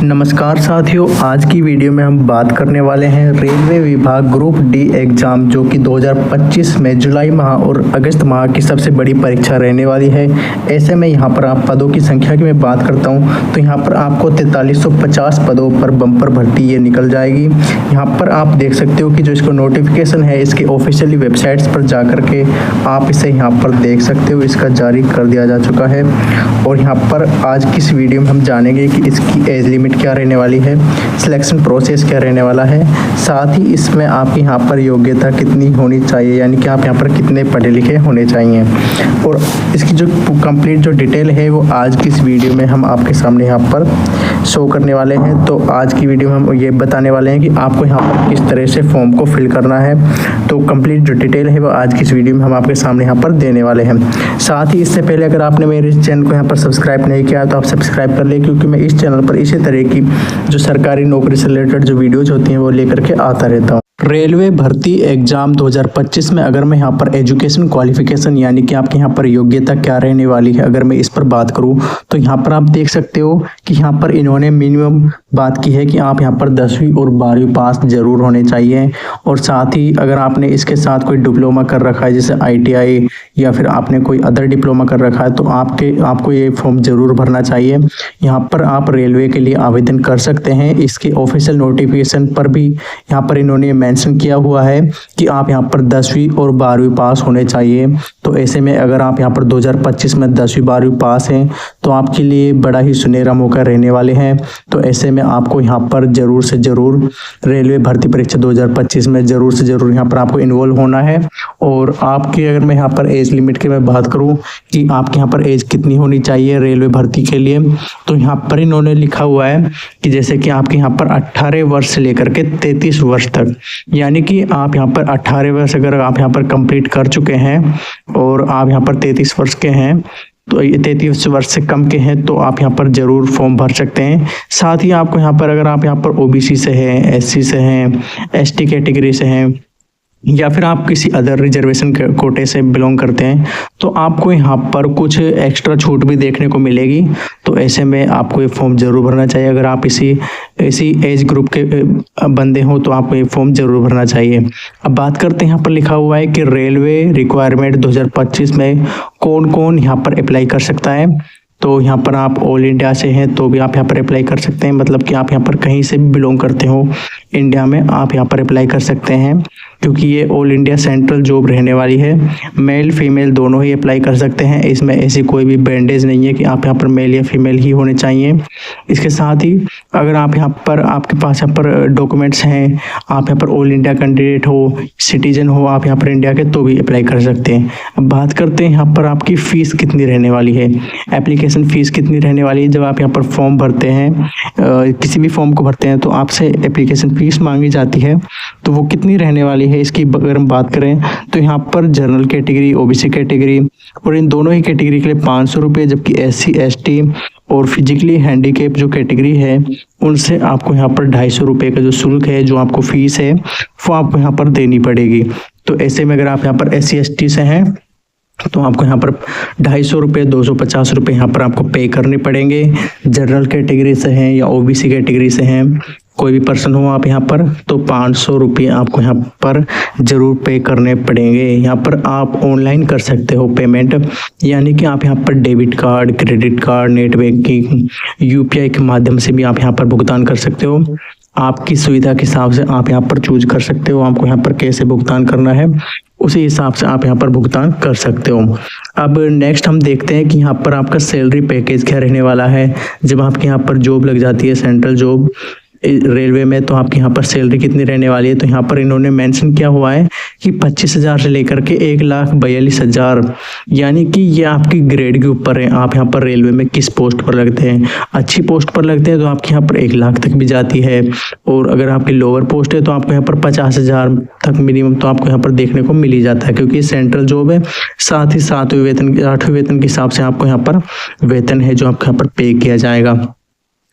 नमस्कार साथियों, आज की वीडियो में हम बात करने वाले हैं रेलवे विभाग ग्रुप डी एग्ज़ाम जो कि 2025 में जुलाई माह और अगस्त माह की सबसे बड़ी परीक्षा रहने वाली है। ऐसे में यहाँ पर आप पदों की संख्या की मैं बात करता हूँ तो यहाँ पर आपको 4350 पदों पर बम्पर भर्ती ये निकल जाएगी। यहाँ पर आप देख सकते हो कि जो इसको नोटिफिकेशन है इसके ऑफिशियली वेबसाइट्स पर जा कर के आप इसे यहाँ पर देख सकते हो, इसका जारी कर दिया जा चुका है। और यहाँ पर आज की इस वीडियो में हम जानेंगे कि इसकी एज लिमिट क्या रहने वाली है, सिलेक्शन प्रोसेस क्या रहने वाला है, साथ ही इसमें आपकी यहाँ पर योग्यता कितनी होनी चाहिए, यानी कि आप यहाँ पर कितने पढ़े लिखे होने चाहिए। और इसकी जो कंप्लीट जो डिटेल है वो आज की इस वीडियो में हम आपके सामने यहाँ पर शो करने वाले हैं। तो आज की वीडियो में हम ये बताने वाले हैं कि आपको यहाँ पर किस तरह से फॉर्म को फिल करना है। तो कंप्लीट जो डिटेल है वो आज की इस वीडियो में हम आपके सामने यहाँ पर देने वाले हैं। साथ ही इससे पहले अगर आपने मेरे चैनल को यहाँ पर सब्सक्राइब नहीं किया तो आप सब्सक्राइब कर लें, क्योंकि मैं इस चैनल पर इसी तरह की जो सरकारी नौकरी से रिलेटेड जो वीडियोज होती हैं वो लेकर के आता रहता हूँ। रेलवे भर्ती एग्जाम 2025 में अगर मैं यहाँ पर एजुकेशन क्वालिफिकेशन यानी कि आपके यहाँ पर योग्यता क्या रहने वाली है, अगर मैं इस पर बात करूँ तो यहाँ पर आप देख सकते हो कि यहाँ पर इन्होंने मिनिमम बात की है कि आप यहाँ पर 10वीं और 12वीं पास जरूर होने चाहिए। और साथ ही अगर आपने इसके साथ कोई डिप्लोमा कर रखा है जैसे ITI या फिर आपने कोई अदर डिप्लोमा कर रखा है तो आपको ये फॉर्म जरूर भरना चाहिए। यहाँ पर आप रेलवे के लिए आवेदन कर सकते हैं। इसके ऑफिशियल नोटिफिकेशन पर भी यहाँ पर इन्होंने मेंशन किया हुआ है कि आप यहाँ पर 10वीं और 12वीं पास होने चाहिए। तो ऐसे में अगर आप यहाँ पर 2025 में 10वीं 12वीं पास हैं तो आपके लिए बड़ा ही सुनहरा मौका रहने वाले हैं। तो ऐसे में आपको यहाँ पर जरूर से जरूर रेलवे भर्ती परीक्षा 2025 में जरूर से जरूर यहाँ पर आपको इन्वॉल्व होना है। और आपकी अगर मैं यहाँ पर एज लिमिट की मैं बात करूँ कि आपके यहाँ पर एज कितनी होनी चाहिए रेलवे भर्ती के लिए, तो यहाँ पर इन्होंने लिखा हुआ है कि जैसे कि आपके यहाँ पर 18 वर्ष से लेकर के 33 वर्ष तक, यानी कि आप यहाँ पर 18 वर्ष अगर आप यहाँ पर कंप्लीट कर चुके हैं और आप यहाँ पर 33 वर्ष के हैं तो 33 वर्ष से कम के हैं तो आप यहाँ पर ज़रूर फॉर्म भर सकते हैं। साथ ही आपको यहाँ पर अगर आप यहाँ पर OBC से हैं, SC से हैं, ST कैटेगरी से हैं या फिर आप किसी अदर रिजर्वेशन कोटे से बिलोंग करते हैं तो आपको यहाँ पर कुछ एक्स्ट्रा छूट भी देखने को मिलेगी। तो ऐसे में आपको ये फॉर्म ज़रूर भरना चाहिए। अगर आप इसी एज ग्रुप के बंदे हो तो आपको ये फॉर्म ज़रूर भरना चाहिए। अब बात करते हैं, यहाँ पर लिखा हुआ है कि रेलवे रिक्वायरमेंट 2025 में कौन कौन यहाँ पर अप्लाई कर सकता है। तो यहाँ पर आप ऑल इंडिया से हैं तो भी आप यहाँ पर अप्लाई कर सकते हैं, मतलब कि आप यहाँ पर कहीं से भी बिलोंग करते हो इंडिया में आप यहाँ पर अप्लाई कर सकते हैं, क्योंकि ये ऑल इंडिया सेंट्रल जॉब रहने वाली है। मेल फीमेल दोनों ही अप्लाई कर सकते हैं, इसमें ऐसी कोई भी बैंडेज नहीं है कि आप यहाँ पर मेल या फीमेल ही होने चाहिए। इसके साथ ही अगर आप यहाँ पर आपके पास यहाँ पर डॉक्यूमेंट्स हैं, आप यहाँ पर ऑल इंडिया कैंडिडेट हो, सिटीजन हो आप यहाँ पर इंडिया के, तो भी अप्लाई कर सकते हैं। अब बात करते हैं यहाँ पर आपकी फ़ीस कितनी रहने वाली है, एप्लीकेशन फ़ीस कितनी रहने वाली है। जब आप यहाँ पर फॉर्म भरते हैं, किसी भी फॉर्म को भरते हैं तो आपसे एप्लीकेशन फ़ीस मांगी जाती है, तो वो कितनी रहने वाली है इसकी अगर हम बात करें तो यहाँ पर जनरल कैटेगरी, OBC कैटेगरी और इन दोनों ही कैटेगरी के लिए 500 रुपये, जबकि SC ST और फिजिकली हैंडीकेप जो कैटेगरी है उनसे आपको यहाँ पर 250 रुपये का जो शुल्क है, जो आपको फ़ीस है वो आपको यहाँ पर देनी पड़ेगी। तो ऐसे में अगर आप यहाँ पर SC ST से हैं तो आपको यहाँ पर 250 रुपये 250 रुपये यहाँ पर आपको पे करने पड़ेंगे। जनरल कैटेगरी से हैं या OBC कैटेगरी से हैं, कोई भी पर्सन हो आप यहाँ पर, तो 500 रुपये आपको यहाँ पर ज़रूर पे करने पड़ेंगे। यहाँ पर आप ऑनलाइन कर सकते हो पेमेंट, यानी कि आप यहाँ पर debit card, credit card, net banking, UPI के माध्यम से भी आप यहाँ पर भुगतान कर सकते हो। आपकी सुविधा के हिसाब से आप यहाँ पर चूज कर सकते हो आपको यहाँ पर कैसे भुगतान करना है, उसी हिसाब से आप यहाँ पर भुगतान कर सकते हो। अब नेक्स्ट हम देखते हैं कि यहाँ पर आपका सैलरी पैकेज क्या रहने वाला है। जब आपके यहाँ पर जॉब लग जाती है सेंट्रल जॉब रेलवे में तो आपके यहाँ पर सैलरी कितनी रहने वाली है। तो यहाँ पर इन्होंने मेंशन किया हुआ है कि 25,000 से लेकर के 1,42,000, यानी कि ये आपकी ग्रेड के ऊपर है। आप यहाँ पर रेलवे में किस पोस्ट पर लगते हैं, अच्छी पोस्ट पर लगते हैं तो आपके यहाँ पर 1 लाख तक भी जाती है, और अगर आपकी लोअर पोस्ट है तो आपको यहाँ पर 50,000 तक मिनिमम तो आपको यहाँ पर देखने को मिल ही जाता है, क्योंकि सेंट्रल जॉब है। साथ ही 8वें वेतन के हिसाब से आपको यहाँ पर वेतन है जो आपको यहाँ पर पे किया जाएगा।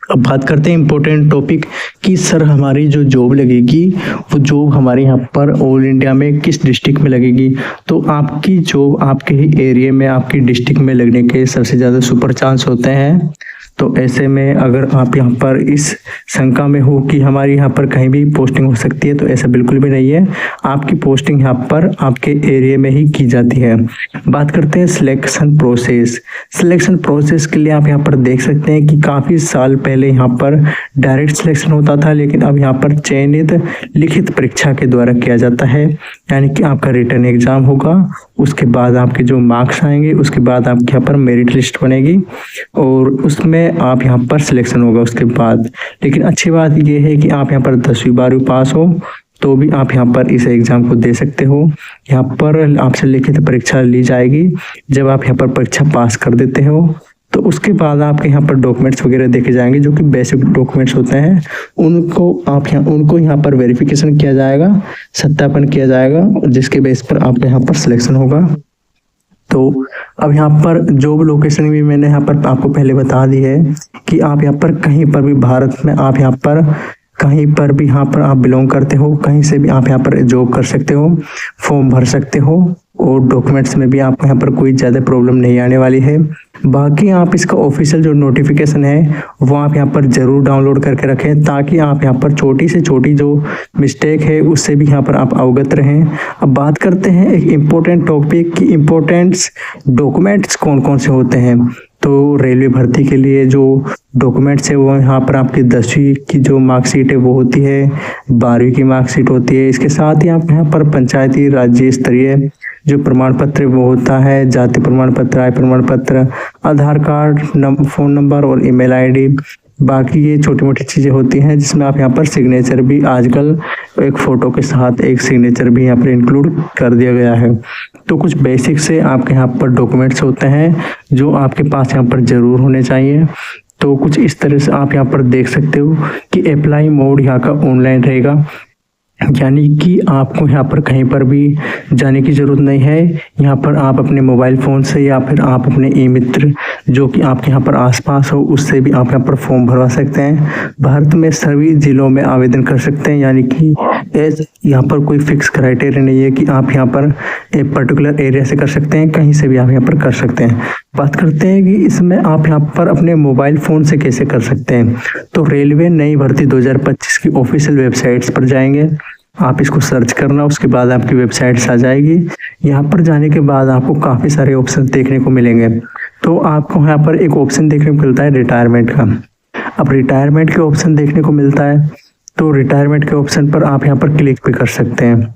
अब बात करते हैं इम्पोर्टेंट टॉपिक कि सर हमारी जो जॉब लगेगी वो जॉब हमारे यहाँ पर ऑल इंडिया में किस डिस्ट्रिक्ट में लगेगी। तो आपकी जॉब आपके ही एरिया में, आपकी डिस्ट्रिक्ट में लगने के सबसे ज़्यादा सुपर चांस होते हैं। तो ऐसे में अगर आप यहाँ पर इस शंका में हो कि हमारी यहाँ पर कहीं भी पोस्टिंग हो सकती है, तो ऐसा बिल्कुल भी नहीं है। आपकी पोस्टिंग यहाँ पर आपके एरिया में ही की जाती है। बात करते हैं सिलेक्शन प्रोसेस। सिलेक्शन प्रोसेस के लिए आप यहाँ पर देख सकते हैं कि काफ़ी साल पहले यहाँ पर डायरेक्ट सिलेक्शन होता था, लेकिन अब यहाँ पर चयनित लिखित परीक्षा के द्वारा किया जाता है। यानी कि आपका रिटन एग्जाम होगा, उसके बाद आपके जो मार्क्स आएंगे, उसके बाद आपके यहाँ पर मेरिट लिस्ट बनेगी और उसमें आप यहाँ पर सिलेक्शन होगा उसके बाद। लेकिन अच्छी बात यह है कि आप यहाँ पर 10वीं 12वीं पास हो तो भी आप यहाँ पर इस एग्ज़ाम को दे सकते हो। यहाँ पर आपसे लिखित परीक्षा ली जाएगी। जब आप यहाँ पर परीक्षा पास कर देते हो तो उसके बाद आपके यहाँ पर डॉक्यूमेंट्स वगैरह देखे जाएंगे, जो कि बेसिक डॉक्यूमेंट्स होते हैं। उनको यहाँ पर वेरिफिकेशन किया जाएगा, सत्यापन किया जाएगा, जिसके बेस पर आपके यहाँ पर सिलेक्शन होगा। तो अब यहाँ पर जॉब लोकेशन भी मैंने यहाँ पर आपको पहले बता दी है कि आप यहाँ पर कहीं पर भी भारत में आप यहाँ पर कहीं पर भी यहाँ पर आप बिलोंग करते हो, कहीं से भी आप यहाँ पर जॉब कर सकते हो, फॉर्म भर सकते हो और डॉक्यूमेंट्स में भी आपको यहाँ पर कोई ज़्यादा प्रॉब्लम नहीं आने वाली है। बाकी आप इसका ऑफिशियल जो नोटिफिकेशन है वो आप यहाँ पर ज़रूर डाउनलोड करके रखें, ताकि आप यहाँ पर छोटी से छोटी जो मिस्टेक है उससे भी यहाँ पर आप अवगत रहें। अब बात करते हैं एक इम्पोर्टेंट टॉपिक की इम्पोर्टेंट्स डॉक्यूमेंट्स कौन कौन से होते हैं। तो रेलवे भर्ती के लिए जो डॉक्यूमेंट्स है वो यहाँ पर आपकी 10वीं की जो मार्कशीट है वो होती है, 12वीं की मार्कशीट होती है। इसके साथ ही आप यहाँ पर पंचायती राज्य स्तरीय जो प्रमाण पत्र वो होता है, जाति प्रमाण पत्र, आय प्रमाण पत्र, आधार कार्ड, फ़ोन नंबर और ईमेल आईडी। बाकी ये छोटी मोटी चीज़ें होती हैं जिसमें आप यहाँ पर सिग्नेचर भी आजकल एक फ़ोटो के साथ एक सिग्नेचर भी यहाँ पर इंक्लूड कर दिया गया है। तो कुछ बेसिक से आपके यहाँ पर डॉक्यूमेंट्स होते हैं जो आपके पास यहाँ पर ज़रूर होने चाहिए। तो कुछ इस तरह से आप यहाँ पर देख सकते हो कि अप्लाई मोड यहाँ का ऑनलाइन रहेगा, यानी कि आपको यहाँ पर कहीं पर भी जाने की ज़रूरत नहीं है। यहाँ पर आप अपने मोबाइल फ़ोन से या फिर आप अपने ई मित्र जो कि आपके यहाँ पर आसपास हो उससे भी आप यहाँ पर फॉर्म भरवा सकते हैं। भारत में सभी ज़िलों में आवेदन कर सकते हैं, यानी कि यहाँ पर कोई फिक्स क्राइटेरिया नहीं है कि आप यहाँ पर एक पर्टिकुलर एरिया से कर सकते हैं, कहीं से भी आप यहाँ पर कर सकते हैं। बात करते हैं कि इसमें आप यहाँ पर अपने मोबाइल फ़ोन से कैसे कर सकते हैं। तो रेलवे नई भर्ती 2025 की ऑफिशियल वेबसाइट्स पर जाएंगे, आप इसको सर्च करना, उसके बाद आपकी वेबसाइट्स आ जाएगी। यहाँ पर जाने के बाद आपको काफ़ी सारे ऑप्शन देखने को मिलेंगे। तो आपको यहाँ पर एक ऑप्शन देखने को मिलता है रिटायरमेंट का। अब रिटायरमेंट के ऑप्शन देखने को मिलता है, तो रिटायरमेंट के ऑप्शन पर आप यहाँ पर क्लिक भी कर सकते हैं।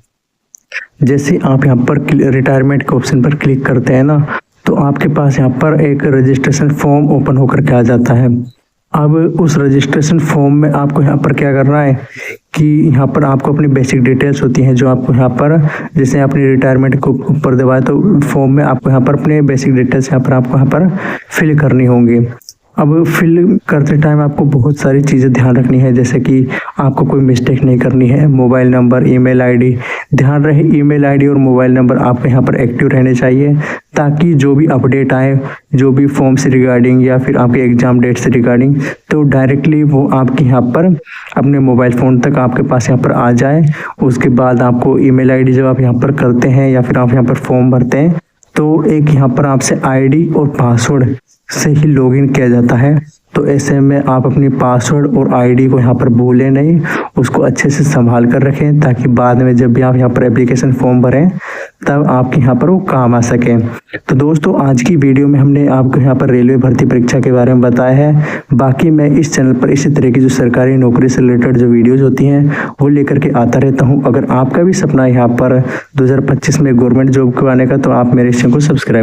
जैसे आप यहाँ पर रिटायरमेंट के ऑप्शन पर क्लिक करते हैं ना, तो आपके पास यहाँ पर एक रजिस्ट्रेशन फॉर्म ओपन होकर के आ जाता है। अब उस रजिस्ट्रेशन फॉर्म में आपको यहाँ पर क्या करना है कि यहाँ पर आपको अपनी बेसिक डिटेल्स होती हैं जो आपको यहाँ पर, जैसे अपनी रिटायरमेंट को ऊपर दबाए तो फॉर्म में आपको यहाँ पर अपने बेसिक डिटेल्स यहाँ पर आपको यहाँ पर फिल करनी होंगी। अब फिल करते टाइम आपको बहुत सारी चीज़ें ध्यान रखनी है, जैसे कि आपको कोई मिस्टेक नहीं करनी है। मोबाइल नंबर, ईमेल आईडी, ध्यान रहे ईमेल आईडी और मोबाइल नंबर आपके यहाँ पर एक्टिव रहने चाहिए, ताकि जो भी अपडेट आए, जो भी फॉर्म से रिगार्डिंग या फिर आपके एग्ज़ाम डेट से रिगार्डिंग, तो डायरेक्टली वो आपके यहाँ पर अपने मोबाइल फ़ोन तक आपके पास यहाँ पर आ जाए। उसके बाद आपको ईमेल आईडी जब आप यहाँ पर करते हैं या फिर आप यहाँ पर फॉर्म भरते हैं, तो एक यहाँ पर आपसे आईडी और पासवर्ड से ही लॉगिन किया जाता है। तो ऐसे में आप अपनी पासवर्ड और आईडी को यहाँ पर भूलें नहीं, उसको अच्छे से संभाल कर रखें, ताकि बाद में जब भी आप यहाँ पर एप्लीकेशन फॉर्म भरें तब आपके यहाँ पर वो काम आ सके। तो दोस्तों, आज की वीडियो में हमने आपको यहाँ पर रेलवे भर्ती परीक्षा के बारे में बताया है। बाकी मैं इस चैनल पर इसी तरह की जो सरकारी नौकरी से रिलेटेड जो वीडियोज़ होती हैं वो लेकर के आता रहता हूँ। अगर आपका भी सपना यहाँ पर 2025 में गवर्नमेंट जॉब करवाने का, तो आप मेरे इस चैनल को सब्सक्राइब